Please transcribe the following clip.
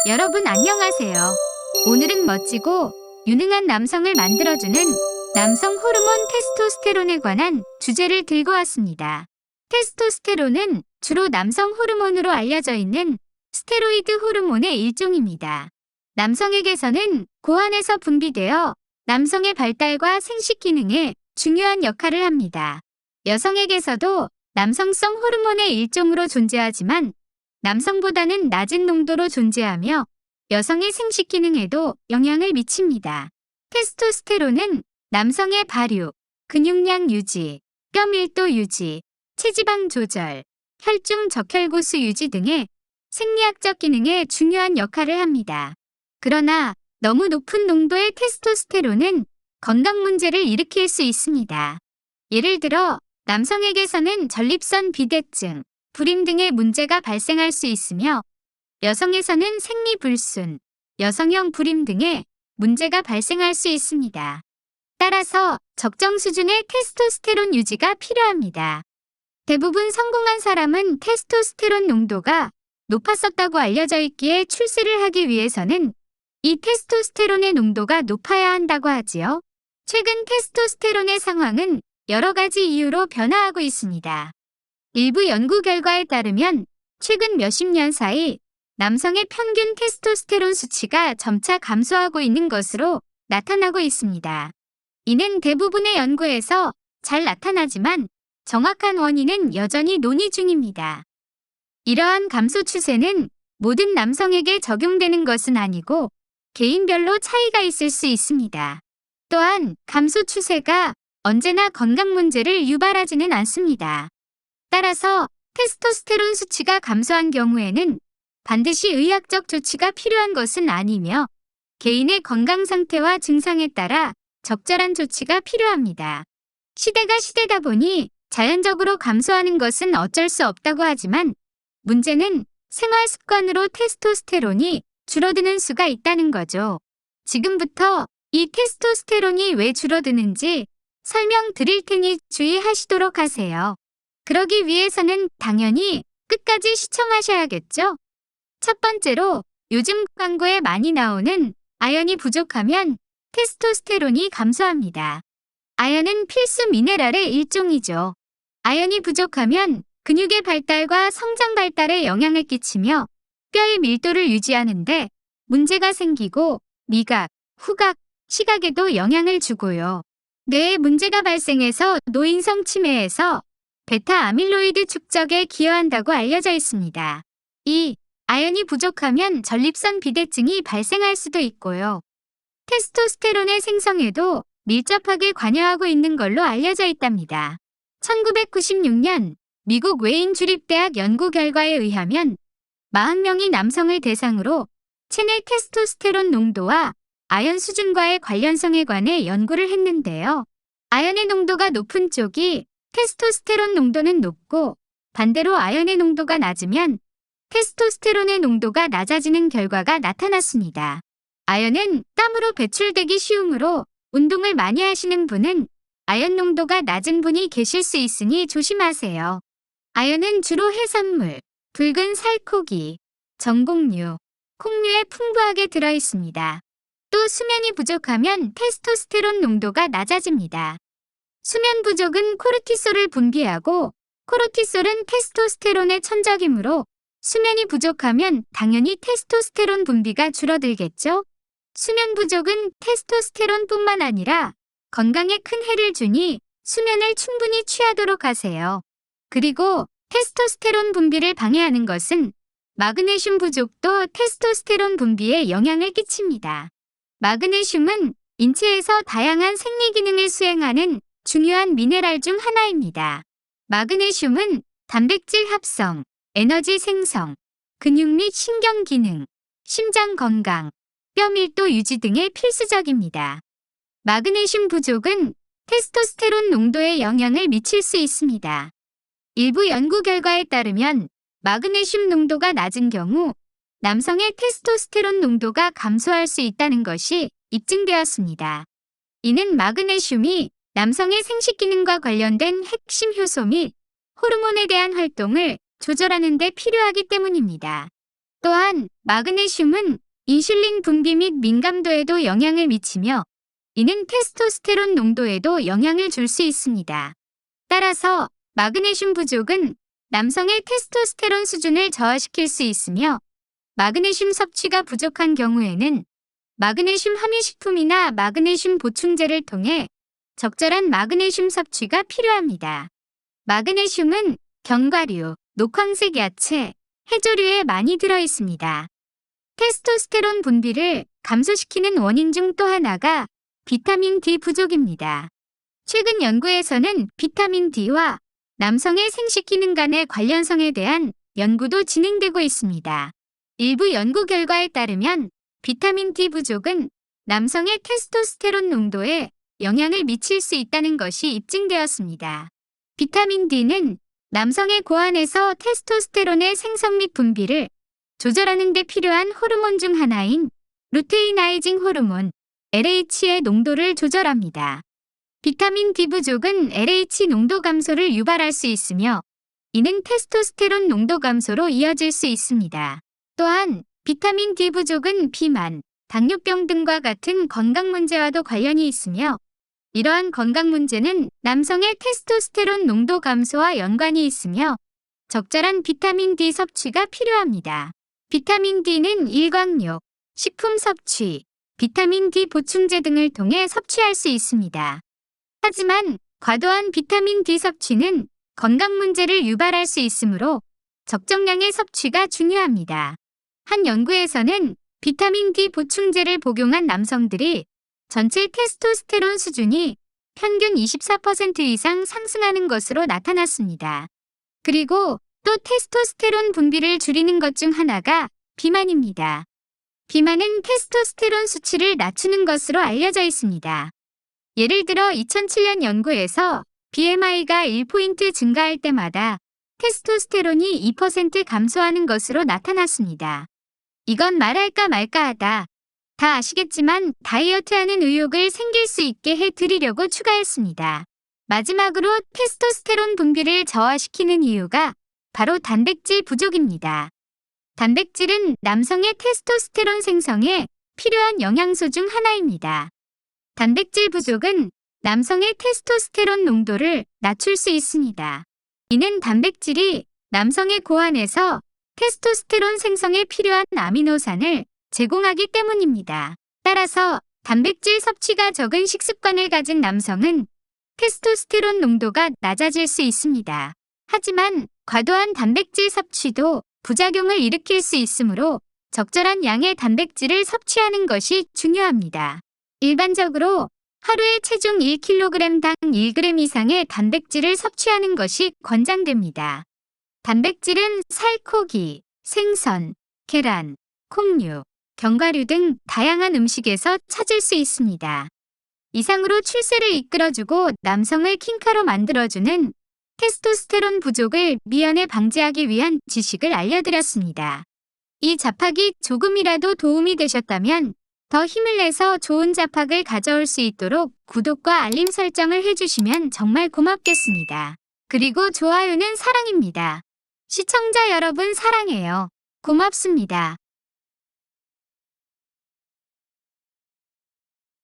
여러분 안녕하세요. 오늘은 멋지고 유능한 남성을 만들어주는 남성 호르몬 테스토스테론에 관한 주제를 들고 왔습니다. 테스토스테론은 주로 남성 호르몬으로 알려져 있는 스테로이드 호르몬의 일종입니다. 남성에게서는 고환에서 분비되어 남성의 발달과 생식 기능에 중요한 역할을 합니다. 여성에게서도 남성성 호르몬의 일종으로 존재하지만 남성보다는 낮은 농도로 존재하며 여성의 생식 기능에도 영향을 미칩니다. 테스토스테론은 남성의 발육, 근육량 유지, 뼈 밀도 유지, 체지방 조절, 혈중 적혈고수 유지 등의 생리학적 기능에 중요한 역할을 합니다. 그러나 너무 높은 농도의 테스토스테론은 건강 문제를 일으킬 수 있습니다. 예를 들어 남성에게서는 전립선 비대증, 불임 등의 문제가 발생할 수 있으며 여성에서는 생리불순, 여성형 불임 등의 문제가 발생할 수 있습니다. 따라서 적정 수준의 테스토스테론 유지가 필요합니다. 대부분 성공한 사람은 테스토스테론 농도가 높았었다고 알려져 있기에 출세를 하기 위해서는 이 테스토스테론의 농도가 높아야 한다고 하지요. 최근 테스토스테론의 상황은 여러 가지 이유로 변화하고 있습니다. 일부 연구 결과에 따르면 최근 몇십 년 사이 남성의 평균 테스토스테론 수치가 점차 감소하고 있는 것으로 나타나고 있습니다. 이는 대부분의 연구에서 잘 나타나지만 정확한 원인은 여전히 논의 중입니다. 이러한 감소 추세는 모든 남성에게 적용되는 것은 아니고 개인별로 차이가 있을 수 있습니다. 또한 감소 추세가 언제나 건강 문제를 유발하지는 않습니다. 따라서 테스토스테론 수치가 감소한 경우에는 반드시 의학적 조치가 필요한 것은 아니며 개인의 건강 상태와 증상에 따라 적절한 조치가 필요합니다. 시대가 시대다 보니 자연적으로 감소하는 것은 어쩔 수 없다고 하지만 문제는 생활 습관으로 테스토스테론이 줄어드는 수가 있다는 거죠. 지금부터 이 테스토스테론이 왜 줄어드는지 설명드릴 테니 주의하시도록 하세요. 그러기 위해서는 당연히 끝까지 시청하셔야겠죠? 첫 번째로 요즘 광고에 많이 나오는 아연이 부족하면 테스토스테론이 감소합니다. 아연은 필수 미네랄의 일종이죠. 아연이 부족하면 근육의 발달과 성장 발달에 영향을 끼치며 뼈의 밀도를 유지하는데 문제가 생기고 미각, 후각, 시각에도 영향을 주고요. 뇌에 문제가 발생해서 노인성 치매에서 베타 아밀로이드 축적에 기여한다고 알려져 있습니다. 2. 아연이 부족하면 전립선 비대증이 발생할 수도 있고요. 테스토스테론의 생성에도 밀접하게 관여하고 있는 걸로 알려져 있답니다. 1996년 미국 웨인 주립대학 연구 결과에 의하면 40명의 남성을 대상으로 체내 테스토스테론 농도와 아연 수준과의 관련성에 관해 연구를 했는데요. 아연의 농도가 높은 쪽이 테스토스테론 농도는 높고 반대로 아연의 농도가 낮으면 테스토스테론의 농도가 낮아지는 결과가 나타났습니다. 아연은 땀으로 배출되기 쉬우므로 운동을 많이 하시는 분은 아연 농도가 낮은 분이 계실 수 있으니 조심하세요. 아연은 주로 해산물, 붉은 살코기, 전곡류, 콩류에 풍부하게 들어있습니다. 또 수면이 부족하면 테스토스테론 농도가 낮아집니다. 수면 부족은 코르티솔을 분비하고 코르티솔은 테스토스테론의 천적이므로 수면이 부족하면 당연히 테스토스테론 분비가 줄어들겠죠? 수면 부족은 테스토스테론뿐만 아니라 건강에 큰 해를 주니 수면을 충분히 취하도록 하세요. 그리고 테스토스테론 분비를 방해하는 것은 마그네슘 부족도 테스토스테론 분비에 영향을 끼칩니다. 마그네슘은 인체에서 다양한 생리 기능을 수행하는 중요한 미네랄 중 하나입니다. 마그네슘은 단백질 합성, 에너지 생성, 근육 및 신경 기능, 심장 건강, 뼈 밀도 유지 등에 필수적입니다. 마그네슘 부족은 테스토스테론 농도에 영향을 미칠 수 있습니다. 일부 연구 결과에 따르면 마그네슘 농도가 낮은 경우 남성의 테스토스테론 농도가 감소할 수 있다는 것이 입증되었습니다. 이는 마그네슘이 남성의 생식 기능과 관련된 핵심 효소 및 호르몬에 대한 활동을 조절하는 데 필요하기 때문입니다. 또한 마그네슘은 인슐린 분비 및 민감도에도 영향을 미치며 이는 테스토스테론 농도에도 영향을 줄 수 있습니다. 따라서 마그네슘 부족은 남성의 테스토스테론 수준을 저하시킬 수 있으며 마그네슘 섭취가 부족한 경우에는 마그네슘 함유식품이나 마그네슘 보충제를 통해 적절한 마그네슘 섭취가 필요합니다. 마그네슘은 견과류, 녹황색 야채, 해조류에 많이 들어 있습니다. 테스토스테론 분비를 감소시키는 원인 중 또 하나가 비타민 D 부족입니다. 최근 연구에서는 비타민 D와 남성의 생식 기능 간의 관련성에 대한 연구도 진행되고 있습니다. 일부 연구 결과에 따르면 비타민 D 부족은 남성의 테스토스테론 농도에 영향을 미칠 수 있다는 것이 입증되었습니다. 비타민 D는 남성의 고안에서 테스토스테론의 생성 및 분비를 조절하는 데 필요한 호르몬 중 하나인 루테이나이징 호르몬 LH의 농도를 조절합니다. 비타민 D 부족은 LH 농도 감소를 유발할 수 있으며 이는 테스토스테론 농도 감소로 이어질 수 있습니다. 또한 비타민 D 부족은 비만, 당뇨병 등과 같은 건강 문제와도 관련이 있으며 이러한 건강 문제는 남성의 테스토스테론 농도 감소와 연관이 있으며 적절한 비타민 D 섭취가 필요합니다. 비타민 D는 일광욕, 식품 섭취, 비타민 D 보충제 등을 통해 섭취할 수 있습니다. 하지만 과도한 비타민 D 섭취는 건강 문제를 유발할 수 있으므로 적정량의 섭취가 중요합니다. 한 연구에서는 비타민 D 보충제를 복용한 남성들이 전체 테스토스테론 수준이 평균 24% 이상 상승하는 것으로 나타났습니다. 그리고 또 테스토스테론 분비를 줄이는 것 중 하나가 비만입니다. 비만은 테스토스테론 수치를 낮추는 것으로 알려져 있습니다. 예를 들어 2007년 연구에서 BMI가 1포인트 증가할 때마다 테스토스테론이 2% 감소하는 것으로 나타났습니다. 이건 말할까 말까 하다. 다 아시겠지만 다이어트하는 의욕을 생길 수 있게 해드리려고 추가했습니다. 마지막으로 테스토스테론 분비를 저하시키는 이유가 바로 단백질 부족입니다. 단백질은 남성의 테스토스테론 생성에 필요한 영양소 중 하나입니다. 단백질 부족은 남성의 테스토스테론 농도를 낮출 수 있습니다. 이는 단백질이 남성의 고안에서 테스토스테론 생성에 필요한 아미노산을 제공하기 때문입니다. 따라서 단백질 섭취가 적은 식습관을 가진 남성은 테스토스테론 농도가 낮아질 수 있습니다. 하지만 과도한 단백질 섭취도 부작용을 일으킬 수 있으므로 적절한 양의 단백질을 섭취하는 것이 중요합니다. 일반적으로 하루에 체중 1kg당 1g 이상의 단백질을 섭취하는 것이 권장됩니다. 단백질은 살코기, 생선, 계란, 콩류, 견과류 등 다양한 음식에서 찾을 수 있습니다. 이상으로 출세를 이끌어주고 남성을 킹카로 만들어주는 테스토스테론 부족을 미연에 방지하기 위한 지식을 알려드렸습니다. 이 잡학이 조금이라도 도움이 되셨다면 더 힘을 내서 좋은 잡학을 가져올 수 있도록 구독과 알림 설정을 해주시면 정말 고맙겠습니다. 그리고 좋아요는 사랑입니다. 시청자 여러분 사랑해요. 고맙습니다.